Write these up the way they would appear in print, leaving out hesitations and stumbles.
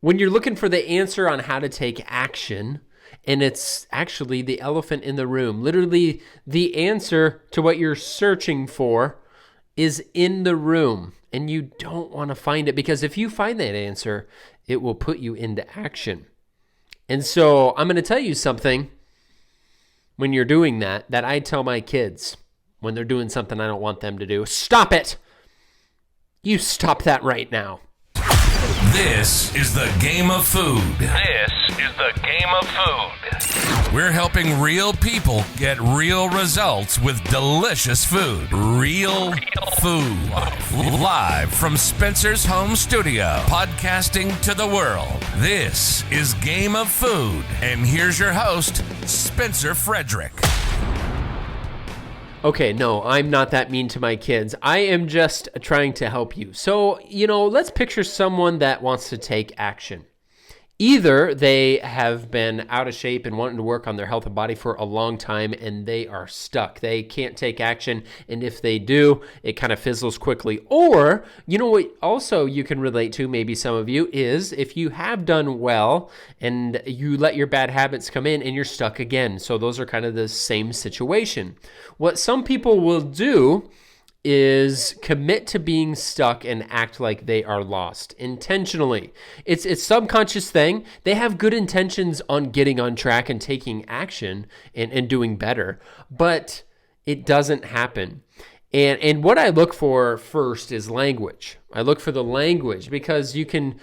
When you're looking for the answer on how to take action, and it's actually the elephant in the room, literally the answer to what you're searching for is in the room, and you don't want to find it, because if you find that answer, it will put you into action. And so I'm going to tell you something when you're doing that I tell my kids when they're doing something I don't want them to do. Stop it. You stop that right now. This is the game of food. This is the game of food. We're helping real people get real results with delicious food. Real food. Live from Spencer's home studio, podcasting to the world. This is Game of Food. And here's your host, Spencer Frederick. Okay, no, I'm not that mean to my kids. I am just trying to help you. So, let's picture someone that wants to take action. Either they have been out of shape and wanting to work on their health and body for a long time, and they are stuck. They can't take action, and if they do, it kind of fizzles quickly. Or, what also you can relate to, maybe some of you, is if you have done well and you let your bad habits come in and you're stuck again. So those are kind of the same situation. What some people will do is commit to being stuck and act like they are lost intentionally. It's subconscious thing. They have good intentions on getting on track and taking action and doing better, but it doesn't happen. And what I look for first is language. I look for the language because you can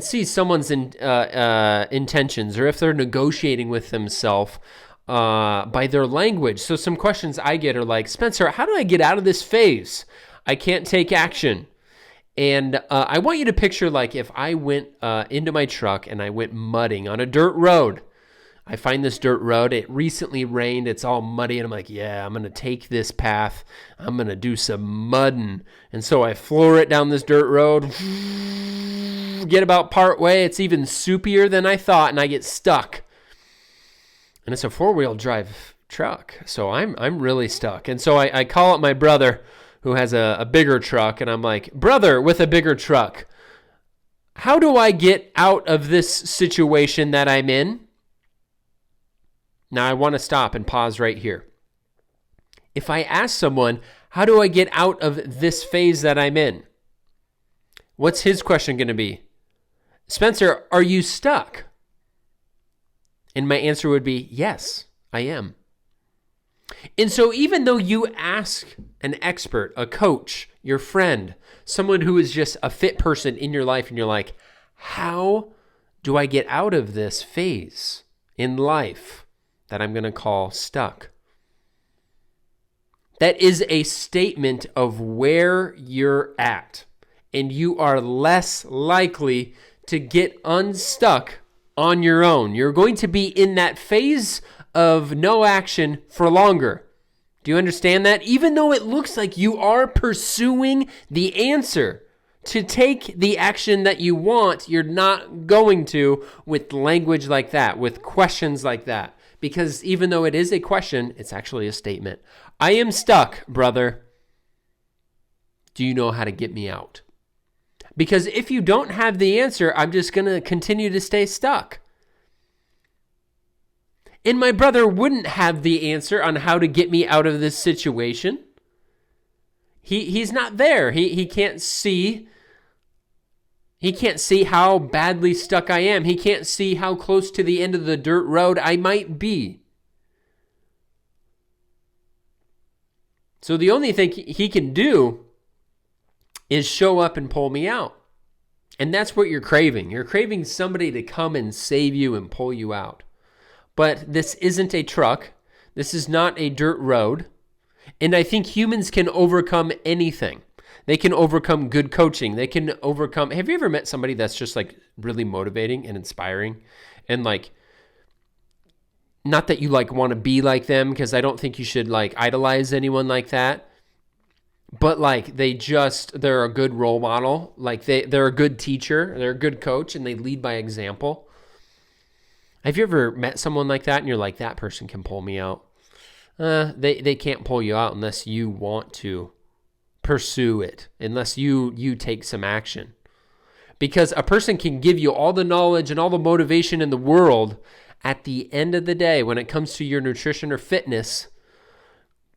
see someone's intentions, or if they're negotiating with themselves by their language. So some questions I get are like, Spencer, how do I get out of this phase? I can't take action. And I want you to picture like if I went into my truck and I went mudding on a dirt road. I find this dirt road. It recently rained. It's all muddy. And I'm like, yeah, I'm going to take this path. I'm going to do some mudding. And so I floor it down this dirt road. Get about part way. It's even soupier than I thought. And I get stuck. And it's a 4-wheel drive truck. So I'm really stuck. And so I call up my brother who has a bigger truck. And I'm like, brother with a bigger truck, how do I get out of this situation that I'm in? Now I want to stop and pause right here. If I ask someone, how do I get out of this phase that I'm in? What's his question going to be? Spencer, are you stuck? And my answer would be, yes, I am. And so even though you ask an expert, a coach, your friend, someone who is just a fit person in your life, and you're like, how do I get out of this phase in life that I'm going to call stuck? That is a statement of where you're at, and you are less likely to get unstuck on your own. You're going to be in that phase of no action for longer. Do you understand that? Even though it looks like you are pursuing the answer to take the action that you want, you're not going to with language like that, with questions like that. Because even though it is a question, it's actually a statement. I am stuck, brother. Do you know how to get me out? Because if you don't have the answer, I'm just going to continue to stay stuck. And my brother wouldn't have the answer on how to get me out of this situation. He's not there. He can't see. He can't see how badly stuck I am. He can't see how close to the end of the dirt road I might be. So the only thing he can do is show up and pull me out. And that's what you're craving. You're craving somebody to come and save you and pull you out. But this isn't a truck. This is not a dirt road. And I think humans can overcome anything. They can overcome good coaching. They can overcome... Have you ever met somebody that's just like really motivating and inspiring? And like, not that you like want to be like them, because I don't think you should like idolize anyone like that. But like they're a good role model. Like they're a good teacher. They're a good coach, and they lead by example. Have you ever met someone like that and you're like, that person can pull me out? They can't pull you out unless you want to pursue it, unless you take some action. Because a person can give you all the knowledge and all the motivation in the world. At the end of the day, when it comes to your nutrition or fitness,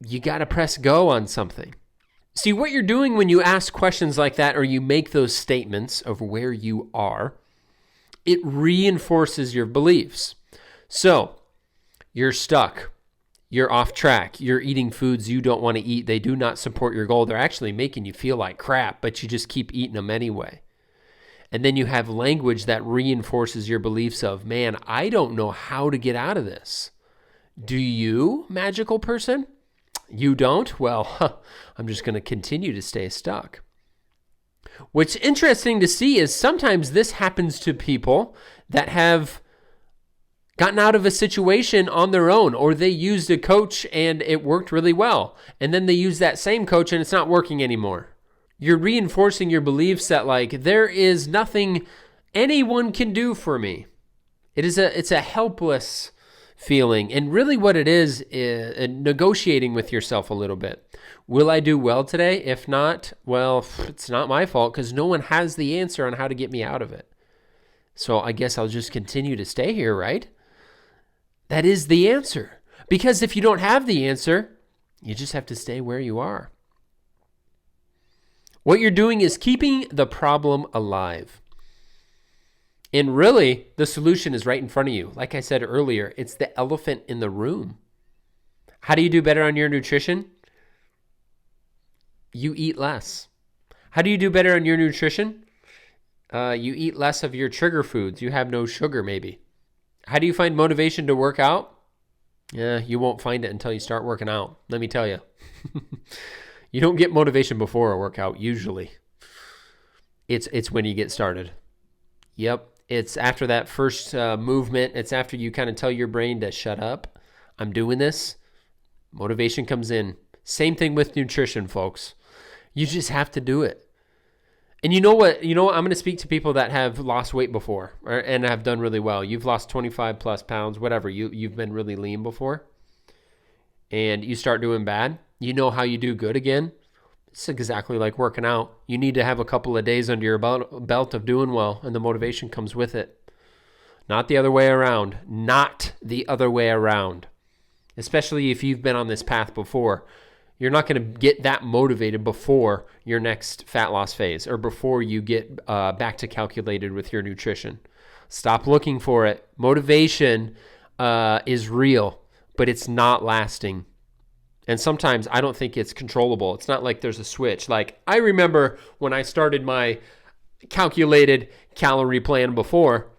you got to press go on something. See, what you're doing when you ask questions like that or you make those statements of where you are, it reinforces your beliefs. So, you're stuck. You're off track. You're eating foods you don't want to eat. They do not support your goal. They're actually making you feel like crap, but you just keep eating them anyway. And then you have language that reinforces your beliefs of, man, I don't know how to get out of this. Do you, magical person? You don't? Well, I'm just going to continue to stay stuck. What's interesting to see is sometimes this happens to people that have gotten out of a situation on their own, or they used a coach and it worked really well. And then they use that same coach and it's not working anymore. You're reinforcing your beliefs that like, there is nothing anyone can do for me. It's a helpless feeling. And really what it is negotiating with yourself a little bit. Will I do well today? If not, well, it's not my fault because no one has the answer on how to get me out of it. So I guess I'll just continue to stay here, right? That is the answer. Because if you don't have the answer, you just have to stay where you are. What you're doing is keeping the problem alive. And really, the solution is right in front of you. Like I said earlier, it's the elephant in the room. How do you do better on your nutrition? You eat less. How do you do better on your nutrition? You eat less of your trigger foods. You have no sugar, maybe. How do you find motivation to work out? Yeah, you won't find it until you start working out. Let me tell you. You don't get motivation before a workout, usually. It's when you get started. Yep. It's after that first movement. It's after you kind of tell your brain to shut up. I'm doing this. Motivation comes in. Same thing with nutrition, folks. You just have to do it. And you know what? I'm going to speak to people that have lost weight before and have done really well. You've lost 25 plus pounds, whatever. You've been really lean before. And you start doing bad. You know how you do good again? It's exactly like working out. You need to have a couple of days under your belt of doing well, and the motivation comes with it. Not the other way around. Not the other way around. Especially if you've been on this path before. You're not going to get that motivated before your next fat loss phase or before you get back to calculated with your nutrition. Stop looking for it. Motivation is real, but it's not lasting. And sometimes I don't think it's controllable. It's not like there's a switch. Like I remember when I started my calculated calorie plan before,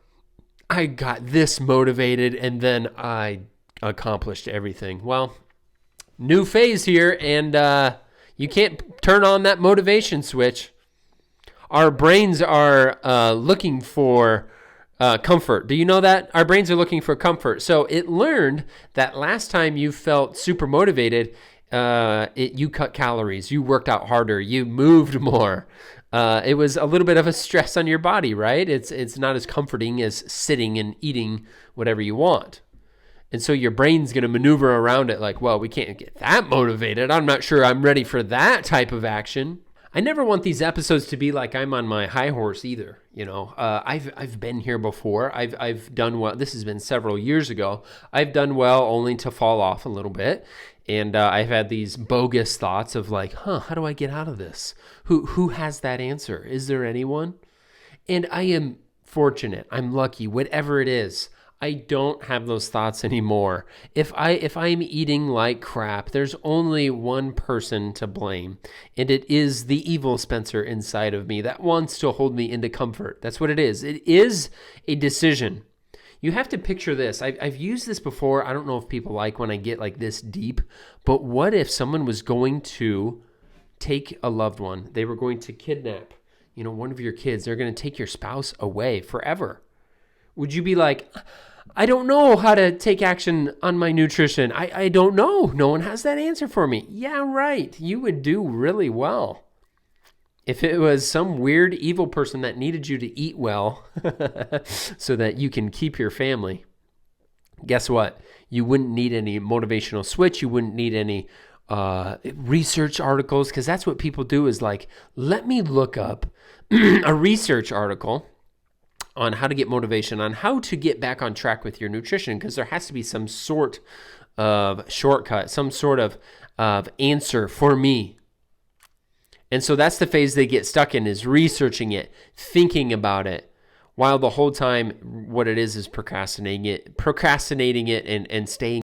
I got this motivated and then I accomplished everything. Well, new phase here, and you can't turn on that motivation switch. Our brains are looking for comfort. Do you know that? Our brains are looking for comfort. So it learned that last time you felt super motivated, you cut calories, you worked out harder, you moved more. It was a little bit of a stress on your body, right? It's not as comforting as sitting and eating whatever you want. And so your brain's going to maneuver around it like, well, we can't get that motivated. I'm not sure I'm ready for that type of action. I never want these episodes to be like I'm on my high horse either. I've been here before. I've done well. This has been several years ago. I've done well only to fall off a little bit. And I've had these bogus thoughts of like, how do I get out of this? Who has that answer? Is there anyone? And I am fortunate. I'm lucky, whatever it is. I don't have those thoughts anymore. If I'm eating like crap, there's only one person to blame, and it is the evil Spencer inside of me that wants to hold me into comfort. That's what it is. It is a decision. You have to picture this. I've used this before. I don't know if people like when I get like this deep, but what if someone was going to take a loved one? They were going to kidnap, one of your kids. They're going to take your spouse away forever. Would you be like, I don't know how to take action on my nutrition. I don't know. No one has that answer for me. Yeah, right. You would do really well. If it was some weird evil person that needed you to eat well so that you can keep your family, guess what? You wouldn't need any motivational switch. You wouldn't need any research articles, because that's what people do is like, let me look up a research article on how to get motivation, on how to get back on track with your nutrition, because there has to be some sort of shortcut, some sort of answer for me. And so that's the phase they get stuck in, is researching it, thinking about it, while the whole time what it is procrastinating it and staying